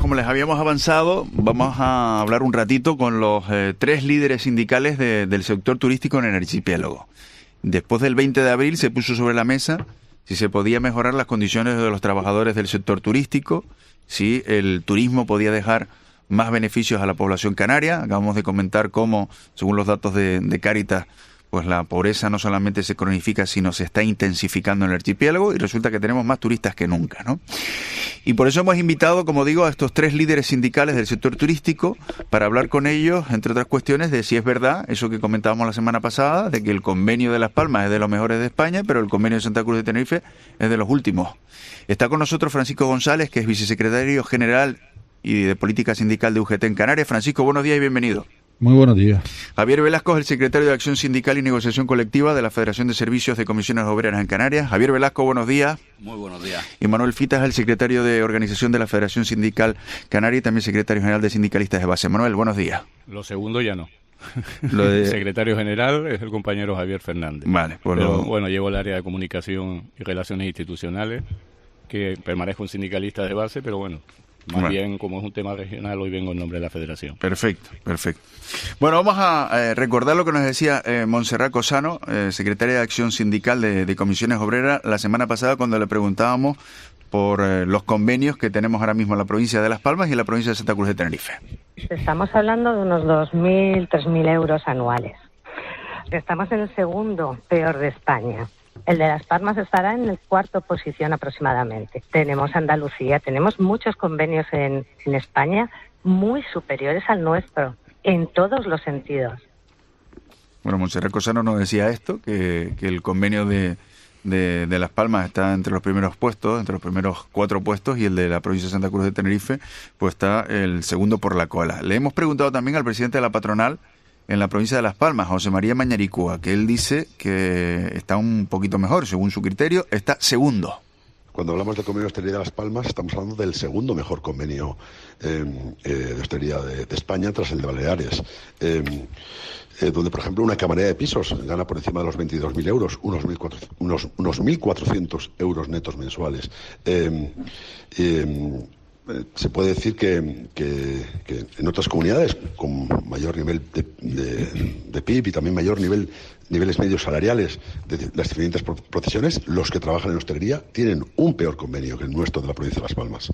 como les habíamos avanzado, vamos a hablar un ratito con los tres líderes sindicales del sector turístico en el archipiélago. Después del 20 de abril se puso sobre la mesa si se podía mejorar las condiciones de los trabajadores del sector turístico, si el turismo podía dejar más beneficios a la población canaria. Acabamos de comentar cómo, según los datos de Cáritas, pues la pobreza no solamente se cronifica, sino se está intensificando en el archipiélago y resulta que tenemos más turistas que nunca, ¿no? Y por eso hemos invitado, como digo, a estos tres líderes sindicales del sector turístico para hablar con ellos, entre otras cuestiones, de si es verdad eso que comentábamos la semana pasada, de que el convenio de Las Palmas es de los mejores de España, pero el convenio de Santa Cruz de Tenerife es de los últimos. Está con nosotros Francisco González, que es vicesecretario general y de política sindical de UGT en Canarias. Francisco, buenos días y bienvenido. Muy buenos días. Javier Velasco es el secretario de Acción Sindical y Negociación Colectiva de la Federación de Servicios de Comisiones Obreras en Canarias. Javier Velasco, buenos días. Muy buenos días. Y Manuel Fitas es el secretario de Organización de la Federación Sindical Canaria y también secretario general de Sindicalistas de Base. Manuel, buenos días. Lo segundo ya no. El secretario general es el compañero Javier Fernández. Vale, pues pero, bueno, llevo el área de comunicación y relaciones institucionales, que permanezco un sindicalista de base, pero bueno, más bien, como es un tema regional, hoy vengo en nombre de la Federación. Perfecto, perfecto. Bueno, vamos a recordar lo que nos decía Montserrat Cosano, secretaria de Acción Sindical de Comisiones Obreras, la semana pasada cuando le preguntábamos por los convenios que tenemos ahora mismo en la provincia de Las Palmas y en la provincia de Santa Cruz de Tenerife. Estamos hablando de unos 2.000, 3.000 euros anuales. Estamos en el segundo peor de España. El de Las Palmas estará en la cuarta posición aproximadamente. Tenemos Andalucía, tenemos muchos convenios en España muy superiores al nuestro, en todos los sentidos. Bueno, Montserrat Cosano nos decía esto, que el convenio de Las Palmas está entre los primeros puestos, entre los primeros 4 puestos, y el de la provincia de Santa Cruz de Tenerife pues está el segundo por la cola. Le hemos preguntado también al presidente de la patronal en la provincia de Las Palmas, José María Mañaricúa, que él dice que está un poquito mejor, según su criterio, está segundo. Cuando hablamos del convenio de hostelería de Las Palmas, estamos hablando del segundo mejor convenio de hostelería de España, tras el de Baleares. Donde, por ejemplo, una camarera de pisos gana por encima de los 22.000 euros, unos 1.400 euros netos mensuales. Se puede decir que en otras comunidades con mayor nivel de PIB y también niveles medios salariales de las diferentes profesiones, los que trabajan en hostelería tienen un peor convenio que el nuestro de la provincia de Las Palmas.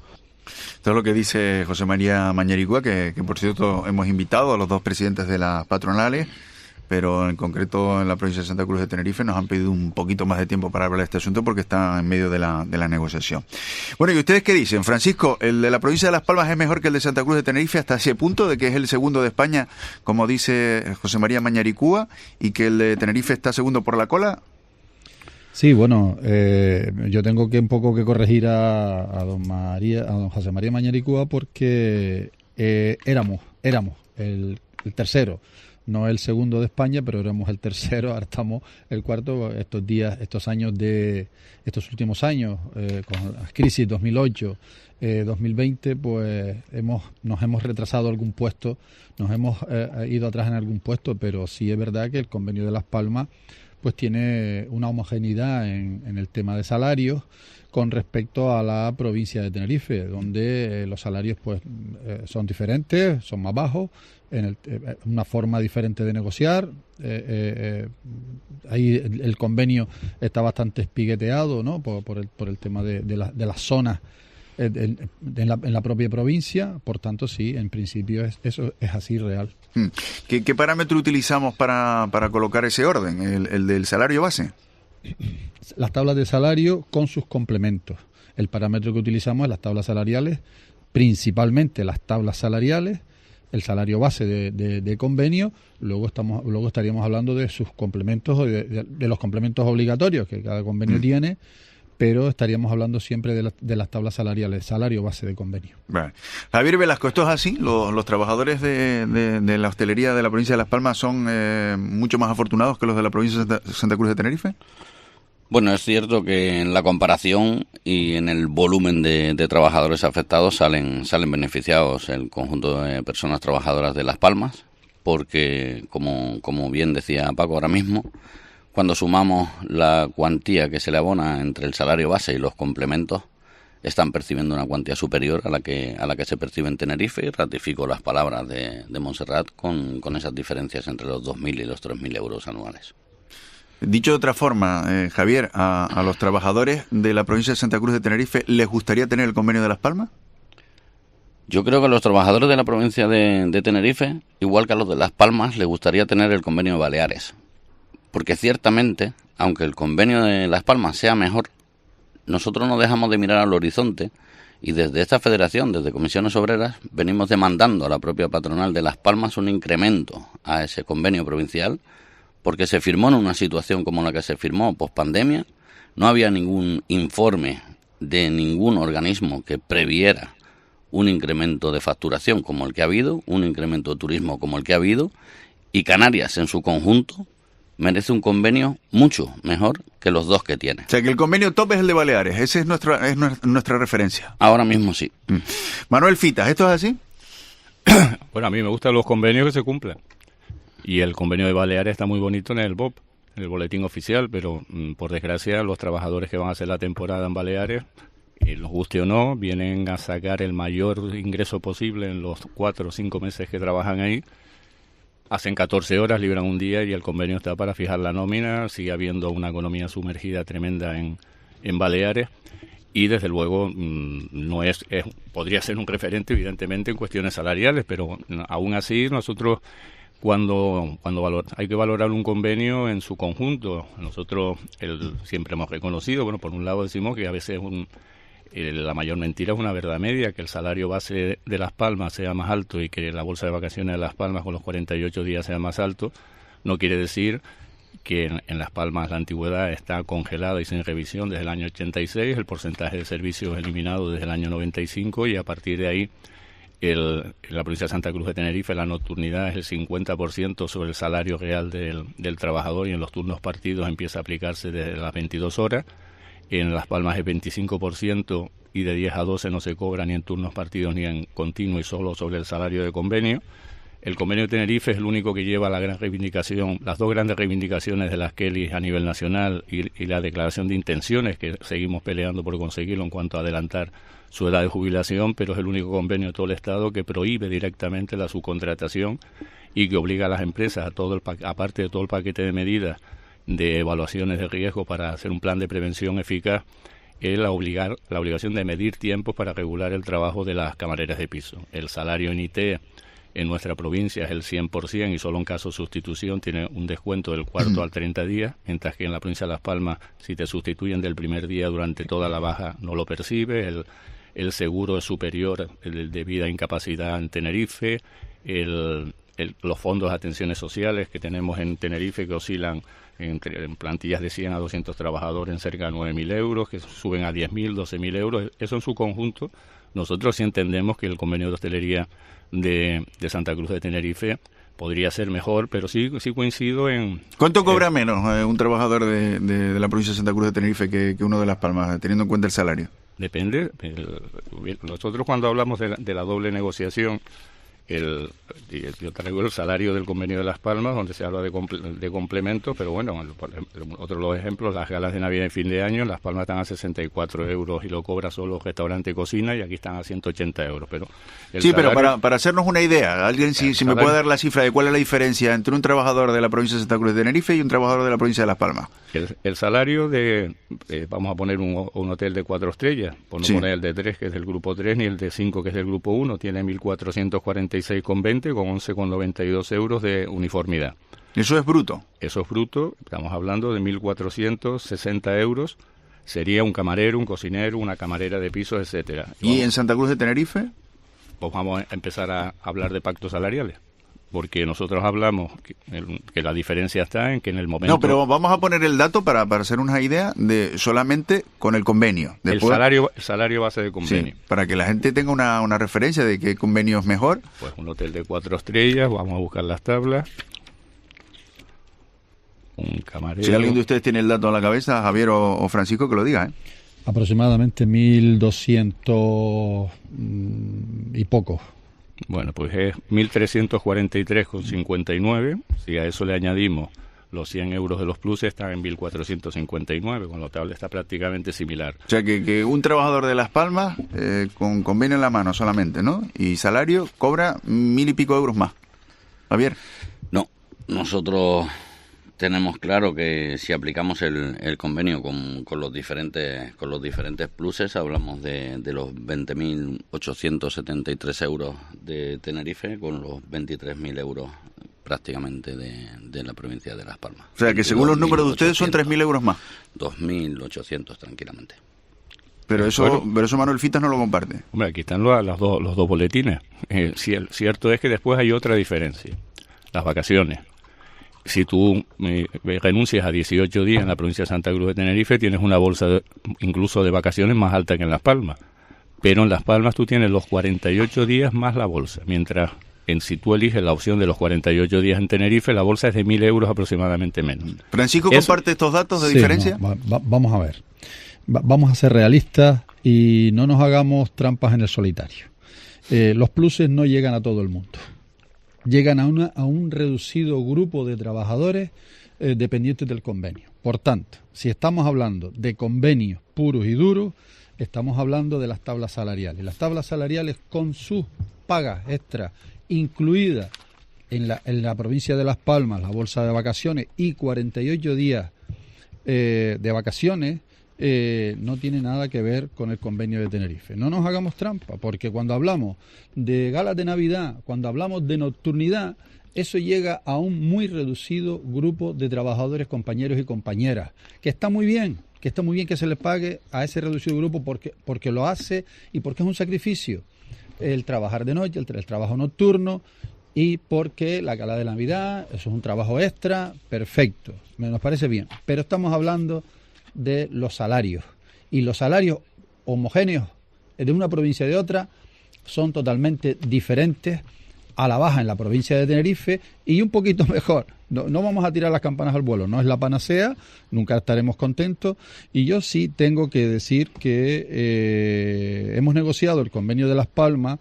Esto es lo que dice José María Mañaricúa, que por cierto hemos invitado a los dos presidentes de las patronales, pero en concreto en la provincia de Santa Cruz de Tenerife nos han pedido un poquito más de tiempo para hablar de este asunto porque está en medio de la negociación. Bueno, ¿y ustedes qué dicen? Francisco, ¿el de la provincia de Las Palmas es mejor que el de Santa Cruz de Tenerife hasta ese punto de que es el segundo de España, como dice José María Mañaricúa, y que el de Tenerife está segundo por la cola? Sí, bueno, yo tengo que un poco que corregir a don José María Mañaricúa porque éramos el tercero. No el segundo de España, pero éramos el tercero, ahora estamos el cuarto. Estos últimos años, con la crisis 2008, 2020, pues nos hemos retrasado algún puesto, nos hemos ido atrás en algún puesto, pero sí es verdad que el convenio de Las Palmas pues tiene una homogeneidad en el tema de salarios con respecto a la provincia de Tenerife, donde los salarios pues son diferentes, son más bajos, una forma diferente de negociar. Ahí el convenio está bastante espigueteado, ¿no? por el tema de las zonas en la propia provincia. Por tanto, sí, en principio eso es así real. ¿Qué parámetro utilizamos para colocar ese orden, el del salario base? Las tablas de salario con sus complementos. El parámetro que utilizamos es las tablas salariales, principalmente las tablas salariales, el salario base de convenio. Luego estaríamos hablando de sus complementos, de los complementos obligatorios que cada convenio tiene, pero estaríamos hablando siempre de las tablas salariales, salario base de convenio. Vale. Javier Velasco, ¿esto es así? ¿Los trabajadores de la hostelería de la provincia de Las Palmas son mucho más afortunados que los de la provincia de Santa Cruz de Tenerife? Bueno, es cierto que en la comparación y en el volumen de trabajadores afectados salen beneficiados el conjunto de personas trabajadoras de Las Palmas, porque como bien decía Paco ahora mismo, cuando sumamos la cuantía que se le abona entre el salario base y los complementos, están percibiendo una cuantía superior a la que se percibe en Tenerife, y ratifico las palabras de Montserrat con esas diferencias entre los 2.000 y los 3.000 euros anuales. Dicho de otra forma, Javier, ¿a los trabajadores de la provincia de Santa Cruz de Tenerife les gustaría tener el convenio de Las Palmas? Yo creo que a los trabajadores de la provincia de Tenerife, igual que a los de Las Palmas, les gustaría tener el convenio de Baleares. Porque ciertamente, aunque el convenio de Las Palmas sea mejor, nosotros no dejamos de mirar al horizonte y desde esta federación, desde Comisiones Obreras, venimos demandando a la propia patronal de Las Palmas un incremento a ese convenio provincial, porque se firmó en una situación como la que se firmó pospandemia, no había ningún informe de ningún organismo que previera un incremento de facturación como el que ha habido, un incremento de turismo como el que ha habido, y Canarias en su conjunto merece un convenio mucho mejor que los dos que tiene. O sea, que el convenio top es el de Baleares, esa es nuestra referencia. Ahora mismo sí. Manuel Fitas, ¿esto es así? Bueno, a mí me gustan los convenios que se cumplen. Y el convenio de Baleares está muy bonito en el BOP, en el boletín oficial, pero por desgracia los trabajadores que van a hacer la temporada en Baleares, los guste o no, vienen a sacar el mayor ingreso posible en los 4 o 5 meses que trabajan ahí. Hacen 14 horas, libran un día y el convenio está para fijar la nómina. Sigue habiendo una economía sumergida tremenda en Baleares y desde luego podría ser un referente evidentemente en cuestiones salariales, pero aún así nosotros cuando hay que valorar un convenio en su conjunto, nosotros siempre hemos reconocido, bueno, por un lado decimos que a veces la mayor mentira es una verdad media, que el salario base de Las Palmas sea más alto y que la bolsa de vacaciones de Las Palmas con los 48 días sea más alto. No quiere decir que en Las Palmas la antigüedad está congelada y sin revisión desde el año 86, el porcentaje de servicios eliminado desde el año 95 y a partir de ahí en la provincia de Santa Cruz de Tenerife la nocturnidad es el 50% sobre el salario real del trabajador y en los turnos partidos empieza a aplicarse desde las 22 horas. En Las Palmas es 25% y de 10 a 12 no se cobra ni en turnos partidos ni en continuo y solo sobre el salario de convenio. El convenio de Tenerife es el único que lleva la gran reivindicación, las dos grandes reivindicaciones de las Kelly a nivel nacional y la declaración de intenciones que seguimos peleando por conseguirlo en cuanto a adelantar su edad de jubilación, pero es el único convenio de todo el Estado que prohíbe directamente la subcontratación y que obliga a las empresas, aparte de todo el paquete de medidas de evaluaciones de riesgo para hacer un plan de prevención eficaz, es la obligación de medir tiempos para regular el trabajo de las camareras de piso. El salario en IT en nuestra provincia es el 100% y solo en caso de sustitución tiene un descuento del cuarto al 30 días, mientras que en la provincia de Las Palmas, si te sustituyen del primer día durante toda la baja, no lo percibes. El seguro es superior, el de vida e incapacidad en Tenerife, los fondos de atenciones sociales que tenemos en Tenerife que oscilan en plantillas de 100 a 200 trabajadores en cerca de 9.000 euros, que suben a 10.000, 12.000 euros. Eso en su conjunto, nosotros sí entendemos que el convenio de hostelería de Santa Cruz de Tenerife podría ser mejor, pero sí coincido en... ¿Cuánto cobra menos un trabajador de la provincia de Santa Cruz de Tenerife que uno de Las Palmas, teniendo en cuenta el salario? Depende. Nosotros cuando hablamos de la doble negociación, yo traigo el salario del convenio de Las Palmas, donde se habla de complementos, pero bueno, otro de los ejemplos, las galas de Navidad y fin de año, en Las Palmas están a 64 euros y lo cobra solo restaurante y cocina, y aquí están a 180 euros. Pero pero para hacernos una idea, alguien si me puede dar la cifra de cuál es la diferencia entre un trabajador de la provincia de Santa Cruz de Tenerife y un trabajador de la provincia de Las Palmas. El salario vamos a poner un hotel de 4 estrellas, por no poner el de 3, que es del grupo 3, ni el de 5, que es del grupo 1, tiene 1.446,20 con 11,92 euros de uniformidad. ¿Eso es bruto? Eso es bruto, estamos hablando de 1.460 euros, sería un camarero, un cocinero, una camarera de piso, etcétera. ¿Y en Santa Cruz de Tenerife? Pues vamos a empezar a hablar de pactos salariales. Porque nosotros hablamos que la diferencia está en que en el momento... No, pero vamos a poner el dato para hacer una idea de solamente con el convenio. Después, el salario base de convenio. Sí, para que la gente tenga una referencia de qué convenio es mejor. Pues un hotel de 4 estrellas, vamos a buscar las tablas. Un camarero... Si alguien de ustedes tiene el dato a la cabeza, Javier o Francisco, que lo diga, ¿eh? Aproximadamente 1.200 y poco. Bueno, pues es 1.343,59. Si a eso le añadimos Los 100 euros de los pluses están en 1.459, con lo tal está prácticamente similar. O sea, que un trabajador de Las Palmas, con convenio en la mano solamente, ¿no? Y salario, cobra 1.000 y pico euros más. Javier. No, nosotros tenemos claro que si aplicamos el convenio con los diferentes pluses, hablamos de los 20.873 euros de Tenerife con los 23.000 euros prácticamente de la provincia de Las Palmas. O sea, que según los números de ustedes son 3.000 euros más. 2.800 tranquilamente. Pero eso Manuel Fitas no lo comparte. Hombre, aquí están los dos boletines. Cierto es que después hay otra diferencia. Las vacaciones. Si tú renuncias a 18 días en la provincia de Santa Cruz de Tenerife, tienes una bolsa incluso de vacaciones más alta que en Las Palmas. Pero en Las Palmas tú tienes los 48 días más la bolsa, mientras si tú eliges la opción de los 48 días en Tenerife, la bolsa es de 1.000 euros aproximadamente menos. ¿Francisco comparte estos datos de diferencia? No, vamos a ver. Vamos a ser realistas y no nos hagamos trampas en el solitario. Los pluses no llegan a todo el mundo. Llegan a un reducido grupo de trabajadores dependientes del convenio. Por tanto, si estamos hablando de convenios puros y duros, estamos hablando de las tablas salariales. Las tablas salariales con sus pagas extras incluidas en la provincia de Las Palmas, la bolsa de vacaciones y 48 días de vacaciones, no tiene nada que ver con el convenio de Tenerife. No nos hagamos trampa, porque cuando hablamos de galas de Navidad, cuando hablamos de nocturnidad, eso llega a un muy reducido grupo de trabajadores, compañeros y compañeras, que está muy bien que se les pague a ese reducido grupo porque lo hace y porque es un sacrificio el trabajar de noche, el trabajo nocturno, y porque la gala de Navidad, eso es un trabajo extra, perfecto, nos parece bien, pero estamos hablando de los salarios, y los salarios homogéneos de una provincia y de otra son totalmente diferentes, a la baja en la provincia de Tenerife y un poquito mejor. No vamos a tirar las campanas al vuelo, no es la panacea, nunca estaremos contentos, y yo sí tengo que decir que hemos negociado el convenio de Las Palmas.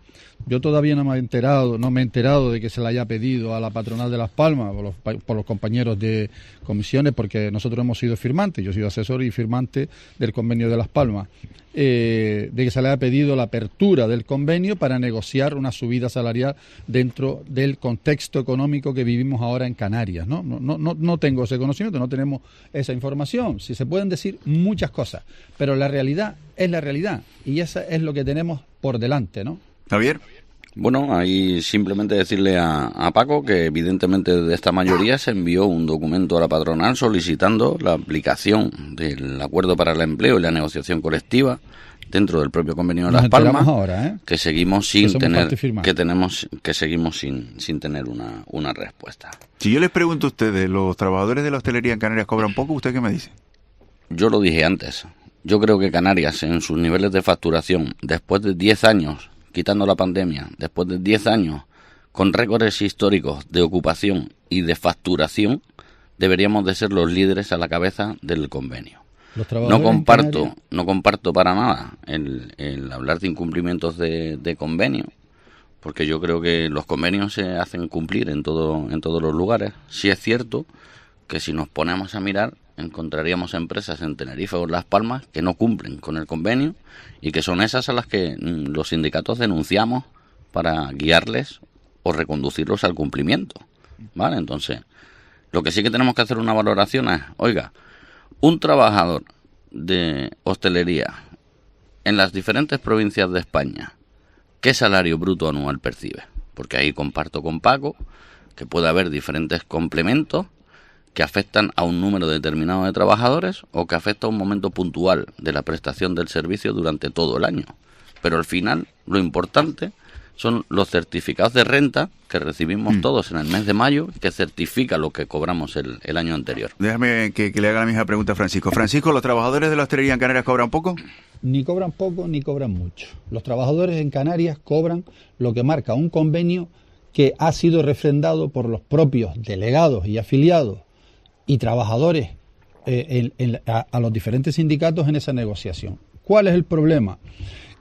Yo todavía no me he enterado de que se le haya pedido a la patronal de Las Palmas por los compañeros de comisiones, porque nosotros hemos sido firmantes, yo he sido asesor y firmante del convenio de Las Palmas, de que se le haya pedido la apertura del convenio para negociar una subida salarial dentro del contexto económico que vivimos ahora en Canarias. No tengo ese conocimiento, no tenemos esa información. Si se pueden decir muchas cosas, pero la realidad es la realidad, y esa es lo que tenemos por delante, ¿no? Javier. Bueno, ahí simplemente decirle a Paco que evidentemente de esta mayoría se envió un documento a la patronal solicitando la aplicación del acuerdo para el empleo y la negociación colectiva dentro del propio convenio de Las Palmas, ahora, que seguimos sin tener una respuesta. Si yo les pregunto a ustedes, ¿los trabajadores de la hostelería en Canarias cobran poco? ¿Usted qué me dice? Yo lo dije antes. Yo creo que Canarias, en sus niveles de facturación, después de 10 años, quitando la pandemia, después de 10 años, con récords históricos de ocupación y de facturación, deberíamos de ser los líderes a la cabeza del convenio. No comparto para nada el hablar de incumplimientos de convenio, porque yo creo que los convenios se hacen cumplir en todos los lugares. Sí es cierto que si nos ponemos a mirar, encontraríamos empresas en Tenerife o en Las Palmas que no cumplen con el convenio y que son esas a las que los sindicatos denunciamos para guiarles o reconducirlos al cumplimiento, ¿vale? Entonces, lo que sí que tenemos que hacer una valoración es, oiga, un trabajador de hostelería en las diferentes provincias de España, ¿qué salario bruto anual percibe? Porque ahí comparto con Paco que puede haber diferentes complementos que afectan a un número determinado de trabajadores o que afecta a un momento puntual de la prestación del servicio durante todo el año. Pero al final, lo importante son los certificados de renta que recibimos todos en el mes de mayo, que certifica lo que cobramos el año anterior. Déjame que le haga la misma pregunta a Francisco. Francisco, ¿los trabajadores de la hostelería en Canarias cobran poco? Ni cobran poco ni cobran mucho. Los trabajadores en Canarias cobran lo que marca un convenio que ha sido refrendado por los propios delegados y afiliados y trabajadores a los diferentes sindicatos en esa negociación. ¿Cuál es el problema?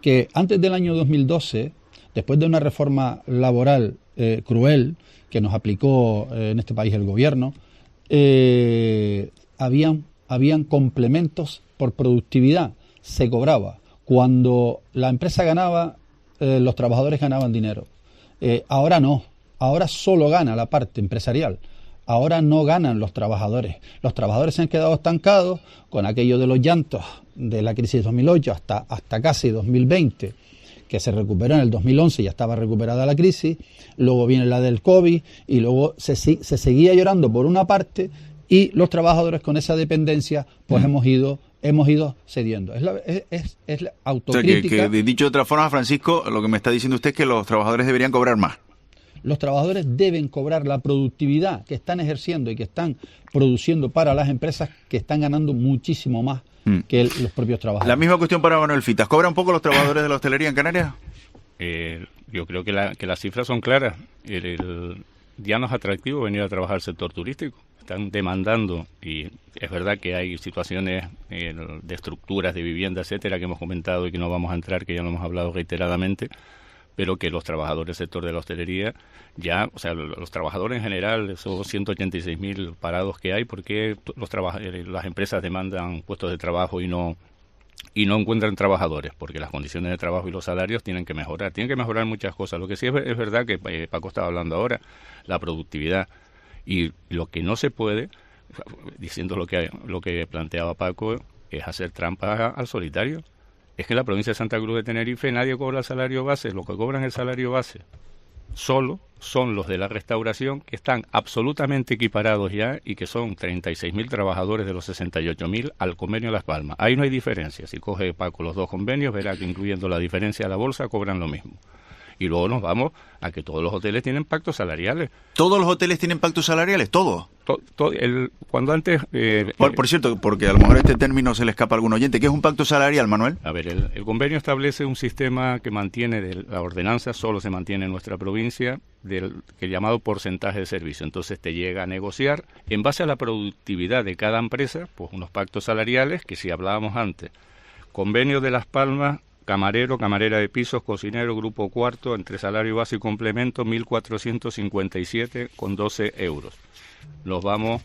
Que antes del año 2012, después de una reforma laboral cruel que nos aplicó en este país el gobierno, habían complementos por productividad, se cobraba. Cuando la empresa ganaba, los trabajadores ganaban dinero. Ahora no, ahora solo gana la parte empresarial. Ahora no ganan los trabajadores. Los trabajadores se han quedado estancados con aquello de los llantos de la crisis de 2008 hasta casi 2020, que se recuperó en el 2011, ya estaba recuperada la crisis, luego viene la del COVID y luego se seguía llorando por una parte y los trabajadores con esa dependencia pues hemos ido cediendo. Es la autocrítica. O sea, que dicho de otra forma, Francisco, lo que me está diciendo usted es que los trabajadores deberían cobrar más. Los trabajadores deben cobrar la productividad que están ejerciendo y que están produciendo para las empresas, que están ganando muchísimo más que los propios trabajadores. La misma cuestión para Manuel Fitas. ¿Cobran poco los trabajadores de la hostelería en Canarias? Yo creo que las cifras son claras. Ya no es atractivo venir a trabajar al sector turístico. Están demandando, y es verdad que hay situaciones de estructuras de vivienda, etcétera, que hemos comentado y que no vamos a entrar, que ya lo hemos hablado reiteradamente, pero que los trabajadores del sector de la hostelería ya, o sea, los trabajadores en general, esos 186.000 parados que hay, ¿por qué las empresas demandan puestos de trabajo y no encuentran trabajadores? Porque las condiciones de trabajo y los salarios tienen que mejorar muchas cosas. Lo que sí es verdad que Paco estaba hablando ahora, la productividad, y lo que no se puede, diciendo lo que planteaba Paco, es hacer trampa al solitario. Es que en la provincia de Santa Cruz de Tenerife nadie cobra el salario base. Lo que cobran el salario base solo son los de la restauración, que están absolutamente equiparados ya y que son 36.000 trabajadores de los 68.000 al convenio Las Palmas. Ahí no hay diferencia. Si coge Paco los dos convenios, verá que incluyendo la diferencia de la bolsa cobran lo mismo. Y luego nos vamos a que todos los hoteles tienen pactos salariales. ¿Todos los hoteles tienen pactos salariales? ¿Todos? Cuando antes... por cierto, porque a lo mejor este término se le escapa a algún oyente. ¿Qué es un pacto salarial, Manuel? A ver, el convenio establece un sistema que mantiene, la ordenanza solo se mantiene en nuestra provincia, que llamado porcentaje de servicio. Entonces te llega a negociar, en base a la productividad de cada empresa, pues unos pactos salariales, que si hablábamos antes, convenio de Las Palmas, camarero, camarera de pisos, cocinero, grupo cuarto, entre salario base y complemento, 1.457,12 euros. Nos vamos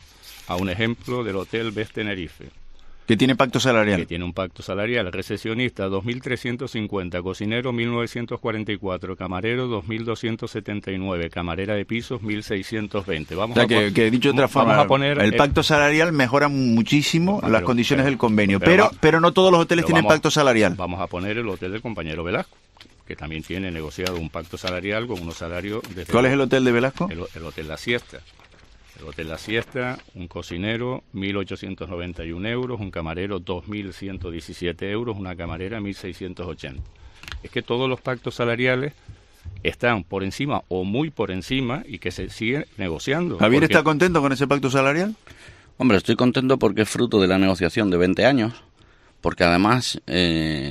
a un ejemplo del Hotel Best Tenerife. Que tiene pacto salarial. Que tiene un pacto salarial. Recepcionista, 2.350. Cocinero, 1.944. Camarero, 2.279. Camarera de pisos, 1.620. Que dicho de otra forma, el pacto salarial mejora muchísimo las condiciones del convenio. Pero no todos los hoteles tienen pacto salarial. Vamos a poner el hotel del compañero Velasco, que también tiene negociado un pacto salarial con unos salarios... ¿Cuál es el hotel de Velasco? El Hotel La Siesta. El Hotel La Siesta, un cocinero, 1.891 euros, un camarero, 2.117 euros, una camarera, 1.680. Es que todos los pactos salariales están por encima o muy por encima y que se sigue negociando. ¿Javier está contento con ese pacto salarial? Hombre, estoy contento porque es fruto de la negociación de 20 años, porque además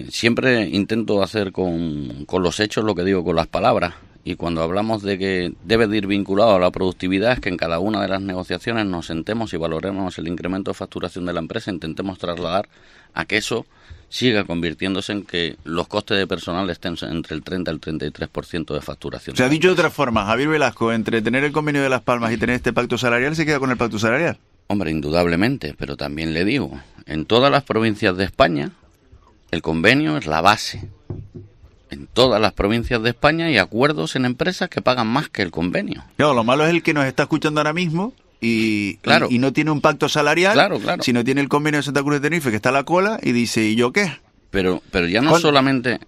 siempre intento hacer con los hechos lo que digo con las palabras. Y cuando hablamos de que debe de ir vinculado a la productividad, es que en cada una de las negociaciones nos sentemos y valoremos el incremento de facturación de la empresa, intentemos trasladar a que eso siga convirtiéndose en que los costes de personal estén entre el 30 y el 33% de facturación. Se ha dicho de otra forma, Javier Velasco, entre tener el convenio de Las Palmas y tener este pacto salarial, ¿se queda con el pacto salarial? Hombre, indudablemente, pero también le digo, en todas las provincias de España, el convenio es la base. En todas las provincias de España hay acuerdos en empresas que pagan más que el convenio. Claro, lo malo es el que nos está escuchando ahora mismo y no tiene un pacto salarial, sino tiene el convenio de Santa Cruz de Tenerife que está a la cola y dice, ¿y yo qué? Pero ya no solamente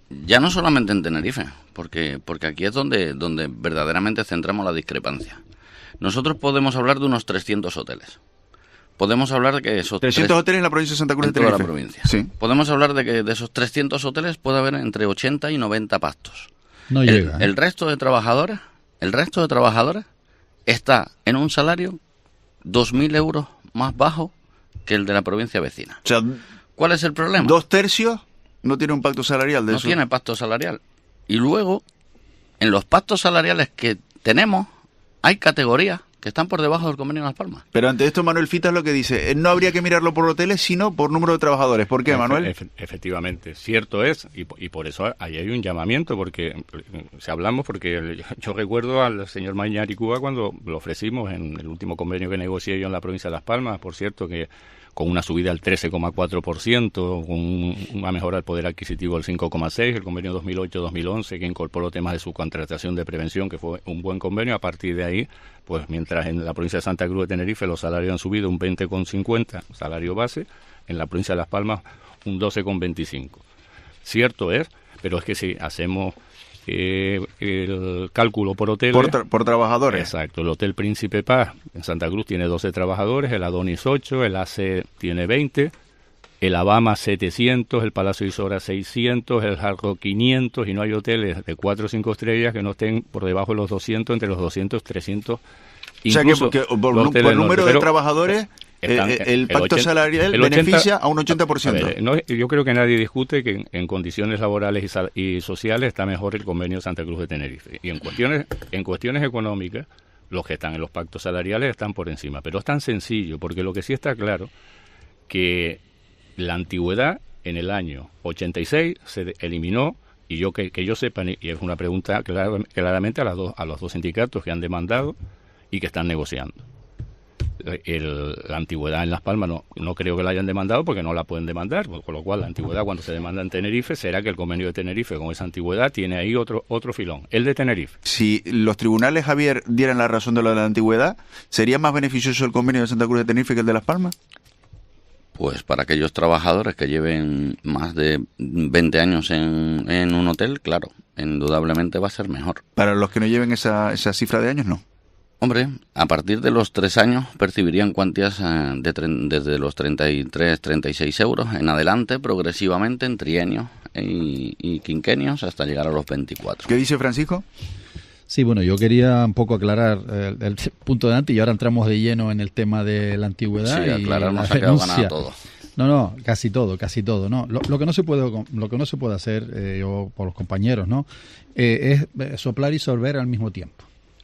en Tenerife, porque aquí es donde verdaderamente centramos la discrepancia. Nosotros podemos hablar de unos 300 hoteles. Podemos hablar de que esos 300 hoteles en la provincia de Santa Cruz de Tenerife. En toda la provincia. Sí. Podemos hablar de que de esos 300 hoteles puede haber entre 80 y 90 pactos. No llega. El resto de trabajadoras está en un salario 2.000 euros más bajo que el de la provincia vecina. O sea, ¿cuál es el problema? 2/3 no tiene un pacto salarial de eso. No tiene pacto salarial. Y luego, en los pactos salariales que tenemos, hay categorías que están por debajo del convenio de Las Palmas. Pero ante esto, Manuel Fitas lo que dice, no habría que mirarlo por hoteles, sino por número de trabajadores. ¿Por qué, Manuel? Efectivamente, cierto es, y por eso ahí hay un llamamiento, porque si hablamos, porque yo recuerdo al señor Mañaricúa cuando lo ofrecimos en el último convenio que negocié yo en la provincia de Las Palmas, por cierto, que con una subida al 13,4%, con una mejora del poder adquisitivo del 5,6%, el convenio 2008-2011 que incorporó temas de subcontratación de prevención, que fue un buen convenio. A partir de ahí, pues mientras en la provincia de Santa Cruz de Tenerife los salarios han subido un 20,50, salario base, en la provincia de Las Palmas un 12,25. Cierto es, pero es que si hacemos el cálculo por hoteles... Por trabajadores. Exacto. El Hotel Príncipe Paz en Santa Cruz tiene 12 trabajadores, el Adonis 8, el AC tiene 20, el Abama 700, el Palacio Isora 600, el Hard Rock 500, y no hay hoteles de 4 o 5 estrellas que no estén por debajo de los 200, entre los 200 300. Incluso, o sea que por número de trabajadores... el pacto salarial beneficia a un 80%. Yo creo que nadie discute que en condiciones laborales y sociales está mejor el convenio de Santa Cruz de Tenerife. Y en cuestiones económicas, los que están en los pactos salariales están por encima. Pero es tan sencillo, porque lo que sí está claro, que la antigüedad en el año 86 se eliminó, y yo que yo sepa, y es una pregunta claramente a los dos sindicatos que han demandado y que están negociando. La antigüedad en Las Palmas no creo que la hayan demandado, porque no la pueden demandar, con lo cual la antigüedad, cuando se demanda en Tenerife, será que el convenio de Tenerife con esa antigüedad tiene ahí otro filón, el de Tenerife. Si los tribunales, Javier, dieran la razón de lo de la antigüedad, ¿sería más beneficioso el convenio de Santa Cruz de Tenerife que el de Las Palmas? Pues para aquellos trabajadores que lleven más de 20 años en un hotel, claro, indudablemente va a ser mejor. Para los que no lleven esa cifra de años, no. Hombre, a partir de los 3 años percibirían cuantías desde los 33, 36 euros en adelante, progresivamente en trienios y quinquenios hasta llegar a los 24. ¿Qué dice Francisco? Sí, bueno, yo quería un poco aclarar el punto de antes, y ahora entramos de lleno en el tema de la antigüedad. Sí, aclarar, nos ha quedado ganado todo. No, casi todo, ¿no? Lo que no se puede hacer, yo por los compañeros, ¿no? Es soplar y sorber al mismo tiempo.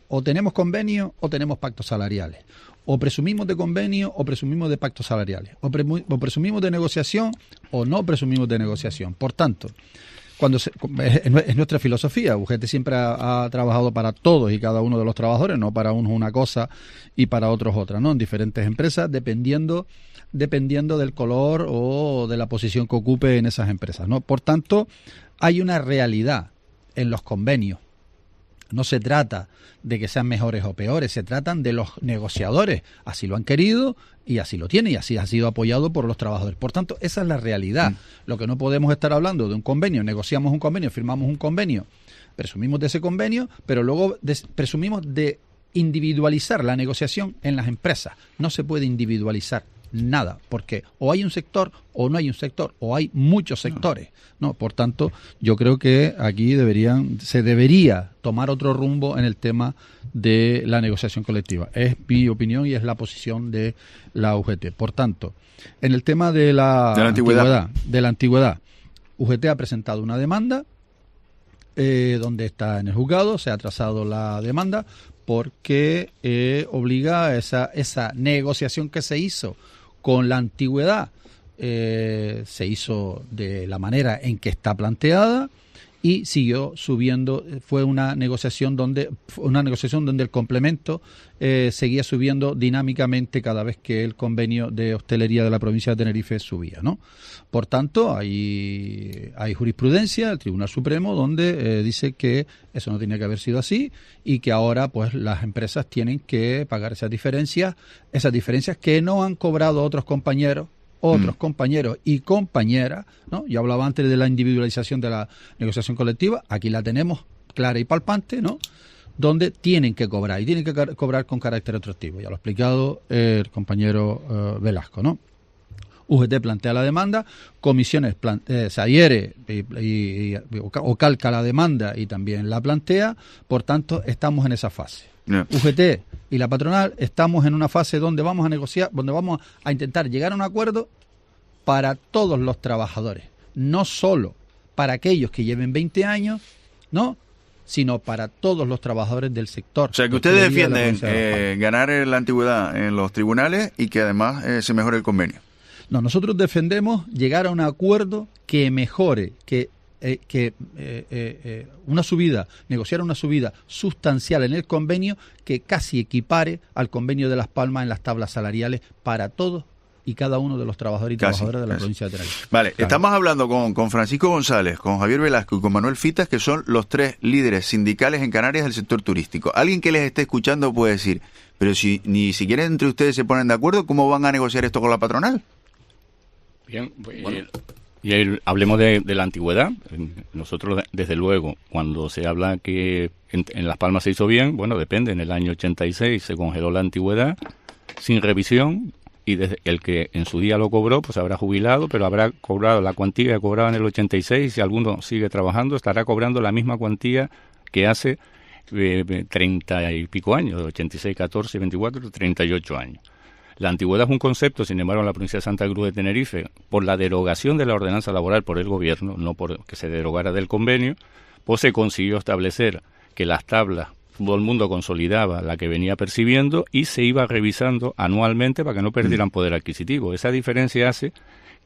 O tenemos convenio o tenemos pactos salariales. O presumimos de convenio o presumimos de pactos salariales. O presumimos de negociación o no presumimos de negociación. Por tanto, es nuestra filosofía. UGT siempre ha trabajado para todos y cada uno de los trabajadores, no para unos una cosa y para otros otra, ¿no? En diferentes empresas, dependiendo del color o de la posición que ocupe en esas empresas, ¿no? Por tanto, hay una realidad en los convenios. No se trata de que sean mejores o peores, se tratan de los negociadores. Así lo han querido y así lo tienen, y así ha sido apoyado por los trabajadores. Por tanto, esa es la realidad. Lo que no podemos estar hablando de un convenio, negociamos un convenio, firmamos un convenio, presumimos de ese convenio, pero luego presumimos de individualizar la negociación en las empresas. No se puede individualizar nada, porque o hay un sector o no hay un sector, o hay muchos sectores, ¿no? Por tanto, yo creo que aquí se debería tomar otro rumbo en el tema de la negociación colectiva. Es mi opinión y es la posición de la UGT. Por tanto, en el tema de la antigüedad, UGT ha presentado una demanda donde está en el juzgado, se ha trazado la demanda porque obliga a esa negociación que se hizo con la antigüedad, se hizo de la manera en que está planteada y siguió subiendo. Fue una negociación donde el complemento seguía subiendo dinámicamente cada vez que el convenio de hostelería de la provincia de Tenerife subía, ¿no? Por tanto, hay jurisprudencia del Tribunal Supremo donde dice que eso no tenía que haber sido así y que ahora pues las empresas tienen que pagar esas diferencias que no han cobrado otros compañeros y compañeras, ¿no? Yo hablaba antes de la individualización de la negociación colectiva, aquí la tenemos clara y palpante, ¿no? Donde tienen que cobrar, y tienen que cobrar con carácter retroactivo. Ya lo ha explicado el compañero Velasco, ¿no? UGT plantea la demanda, Comisiones se adhiere o calca la demanda y también la plantea, por tanto estamos en esa fase. Yeah. UGT y la patronal estamos en una fase donde vamos a negociar, donde vamos a intentar llegar a un acuerdo para todos los trabajadores, no solo para aquellos que lleven 20 años, ¿no? sino para todos los trabajadores del sector. O sea, que ustedes defienden ganar la antigüedad en los tribunales y que además se mejore el convenio. No, nosotros defendemos llegar a un acuerdo que mejore, negociar una subida sustancial en el convenio que casi equipare al convenio de Las Palmas en las tablas salariales para todos y cada uno de los trabajadores y trabajadoras de la provincia de Tenerife. Vale, claro. Estamos hablando con Francisco González, con Javier Velasco y con Manuel Fitas, que son los tres líderes sindicales en Canarias del sector turístico. Alguien que les esté escuchando puede decir, pero si ni siquiera entre ustedes se ponen de acuerdo, ¿cómo van a negociar esto con la patronal? Bien, bueno. Y ahí hablemos de la antigüedad. Nosotros, desde luego, cuando se habla que en Las Palmas se hizo bien, bueno, depende. En el año 86 se congeló la antigüedad sin revisión y desde el que en su día lo cobró, pues habrá jubilado, pero habrá cobrado la cuantía que cobraba en el 86. Si alguno sigue trabajando, estará cobrando la misma cuantía que hace 30 y pico años, 86, 14, 24, 38 años. La antigüedad es un concepto, sin embargo, en la provincia de Santa Cruz de Tenerife, por la derogación de la ordenanza laboral por el gobierno, no por que se derogara del convenio, pues se consiguió establecer que las tablas, todo el mundo consolidaba la que venía percibiendo y se iba revisando anualmente para que no perdieran poder adquisitivo. Esa diferencia hace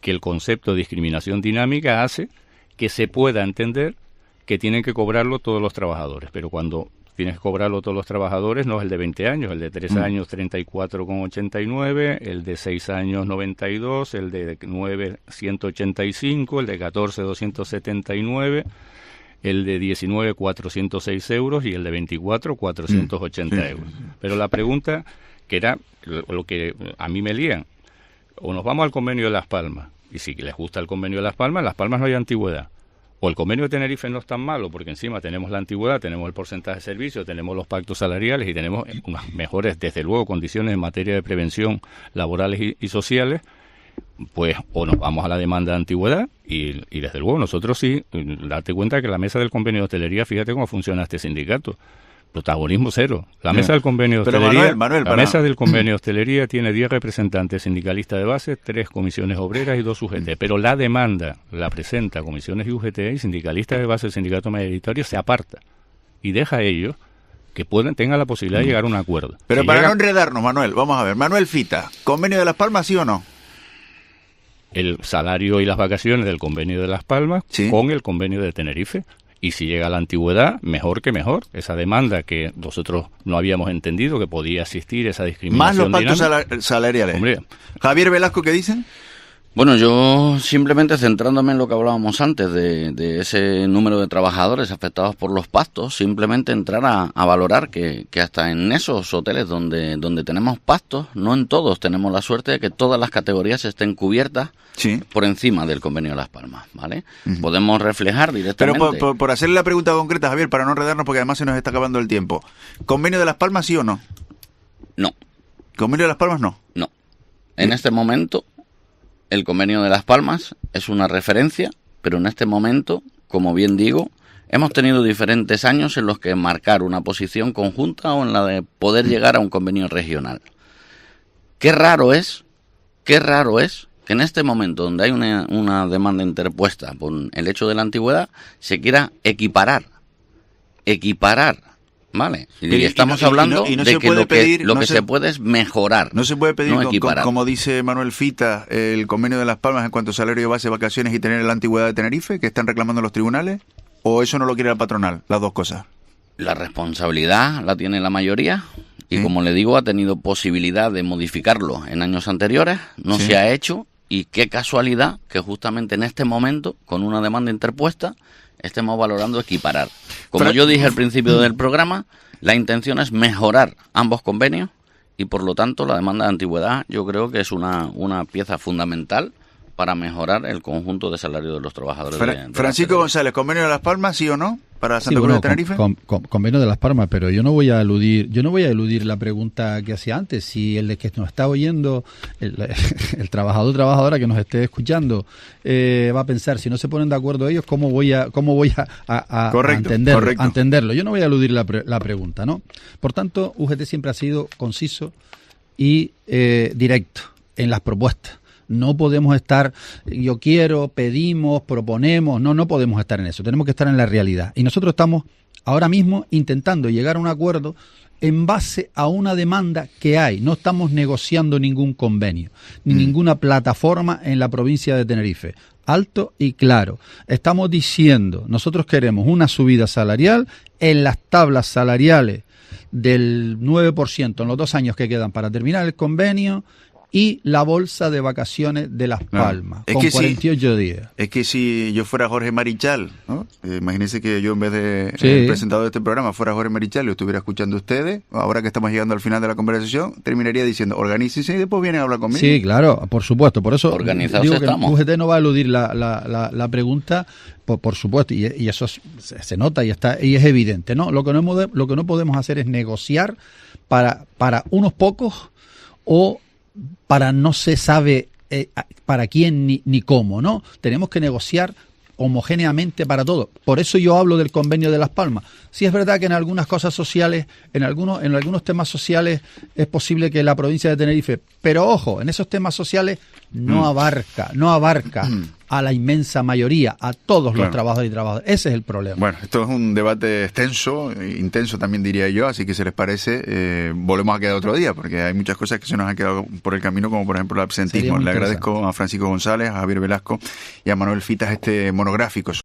que el concepto de discriminación dinámica hace que se pueda entender que tienen que cobrarlo todos los trabajadores, pero cuando tienes que cobrarlo todos los trabajadores, no es el de 20 años, el de 3 años 34,89, el de 6 años 92, el de 9 185, el de 14 279, el de 19 406 euros y el de 24 480 euros. Pero la pregunta, que era lo que a mí me lían, o nos vamos al convenio de Las Palmas, y si les gusta el convenio de Las Palmas, en Las Palmas no hay antigüedad. O el convenio de Tenerife no es tan malo, porque encima tenemos la antigüedad, tenemos el porcentaje de servicio, tenemos los pactos salariales y tenemos unas mejores, desde luego, condiciones en materia de prevención laborales y sociales, pues o nos vamos a la demanda de antigüedad y desde luego nosotros sí, date cuenta que la mesa del convenio de hostelería, fíjate cómo funciona este sindicato. Protagonismo cero. La mesa del convenio de hostelería, mesa del convenio de hostelería tiene 10 representantes sindicalistas de base, 3 comisiones obreras y 2 UGT. Pero la demanda la presenta comisiones y UGT y sindicalistas de base del sindicato mayoritario se aparta y deja a ellos que tengan la posibilidad de llegar a un acuerdo. Pero si para no enredarnos, Manuel, vamos a ver. Manuel Fita, ¿convenio de Las Palmas sí o no? El salario y las vacaciones del convenio de Las Palmas con el convenio de Tenerife. Y si llega a la antigüedad, mejor que mejor. Esa demanda que nosotros no habíamos entendido que podía existir, esa discriminación. Más los pactos salariales. Hombre. Javier Velasco, ¿qué dicen? Bueno, yo simplemente centrándome en lo que hablábamos antes de ese número de trabajadores afectados por los pactos, simplemente entrar a valorar que hasta en esos hoteles donde tenemos pactos, no en todos tenemos la suerte de que todas las categorías estén cubiertas por encima del convenio de Las Palmas, ¿vale? Podemos reflejar directamente. Pero por hacerle la pregunta concreta, Javier, para no enredarnos, porque además se nos está acabando el tiempo. ¿Convenio de Las Palmas sí o no? No. ¿Convenio de Las Palmas no? No. En este momento el convenio de Las Palmas es una referencia, pero en este momento, como bien digo, hemos tenido diferentes años en los que marcar una posición conjunta o en la de poder llegar a un convenio regional. Qué raro es que en este momento donde hay una demanda interpuesta por el hecho de la antigüedad se quiera equiparar, ¿vale? Y estamos hablando de que lo que se puede es mejorar. No se puede pedir, como dice Manuel Fita, el convenio de Las Palmas en cuanto a salario base, vacaciones y tener la antigüedad de Tenerife, que están reclamando los tribunales, ¿o eso no lo quiere la patronal? Las dos cosas. La responsabilidad la tiene la mayoría y, como le digo, ha tenido posibilidad de modificarlo en años anteriores, no se ha hecho, y qué casualidad que justamente en este momento, con una demanda interpuesta, estemos valorando equiparar. Como yo dije al principio del programa, la intención es mejorar ambos convenios y por lo tanto la demanda de antigüedad yo creo que es una pieza fundamental para mejorar el conjunto de salario de los trabajadores. Francisco González, ¿convenio de Las Palmas sí o no? Para Santa Cruz de Tenerife. Convenio de Las Palmas, pero yo no voy a eludir la pregunta que hacía antes. Si el de que nos está oyendo, el trabajador o trabajadora que nos esté escuchando, va a pensar, si no se ponen de acuerdo ellos, ¿cómo voy a entenderlo? Yo no voy a eludir la pregunta, ¿no? Por tanto, UGT siempre ha sido conciso y directo en las propuestas. No podemos estar, yo quiero, pedimos, proponemos, no podemos estar en eso, tenemos que estar en la realidad. Y nosotros estamos ahora mismo intentando llegar a un acuerdo en base a una demanda que hay. No estamos negociando ningún convenio, ni ninguna plataforma en la provincia de Tenerife. Alto y claro. Estamos diciendo, nosotros queremos una subida salarial en las tablas salariales del 9% en los 2 años que quedan para terminar el convenio, y la bolsa de vacaciones de Las Palmas, con 48 días. Es que si yo fuera Jorge Marichal, ¿no? Imagínense que yo en vez de el presentador de este programa fuera Jorge Marichal y lo estuviera escuchando a ustedes, ahora que estamos llegando al final de la conversación, terminaría diciendo, organícense y después vienen a hablar conmigo. Sí, claro, por supuesto, por eso digo estamos. que el UGT no va a eludir la pregunta, por supuesto, y eso se nota y es evidente, ¿no? Lo que no podemos hacer es negociar para unos pocos o para no se sabe para quién ni cómo, ¿no? Tenemos que negociar homogéneamente para todo. Por eso yo hablo del convenio de Las Palmas. Sí es verdad que en algunas cosas sociales, en algunos temas sociales es posible que la provincia de Tenerife, pero ojo, en esos temas sociales no abarca a la inmensa mayoría, a todos los trabajadores y trabajadoras. Ese es el problema. Bueno, esto es un debate extenso, intenso también diría yo, así que si les parece, volvemos a quedar otro día, porque hay muchas cosas que se nos han quedado por el camino, como por ejemplo el absentismo. Le agradezco a Francisco González, a Javier Velasco y a Manuel Fitas este monográfico